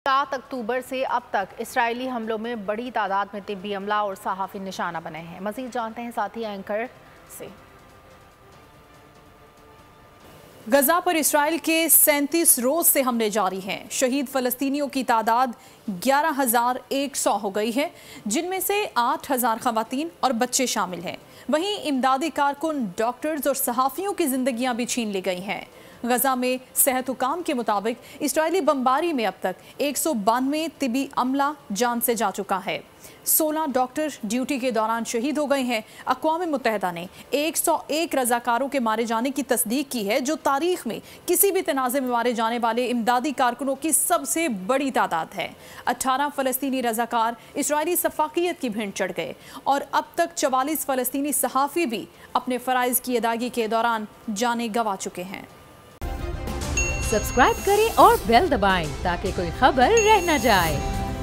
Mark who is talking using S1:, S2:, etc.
S1: 7 अक्टूबर से अब तक इस्राएली हमलों में बड़ी तादाद में तिब्बी अमला और सहाफ़ी निशाना बने हैं। मज़ीद जानते हैं साथी एंकर से।
S2: गजा पर इसराइल के 37 रोज से हमले जारी हैं। शहीद फलस्तीनियों की तादाद 11,100 हो गई है, जिनमें से 8,000 खवातीन और बच्चे शामिल हैं। वहीं इमदादी कारकुन, डॉक्टर्स और सहाफ़ियों की जिंदगियां भी छीन ली गई हैं। गजा में सेहत हुकाम के मुताबिक इस्राएली बमबारी में अब तक 192 तिबी अमला जान से जा चुका है। 16 डॉक्टर ड्यूटी के दौरान शहीद हो गए हैं। अक़वाम मुत्तहिदा ने 101 रजाकारों के मारे जाने की तस्दीक की है, जो तारीख में किसी भी तनाज़े में मारे जाने वाले इमदादी कारकुनों की सबसे बड़ी तादाद है। 18 फ़लस्तीनी रजाकार इस्राएली सफ़ाकियत की भिंड चढ़ गए और अब तक 44 फ़लस्तीनी सहाफ़ी भी अपने फ़राइज़ की अदायगी के दौरान जानें गंवा चुके हैं।
S3: सब्सक्राइब करें और बेल दबाएं ताकि कोई खबर रह न जाए।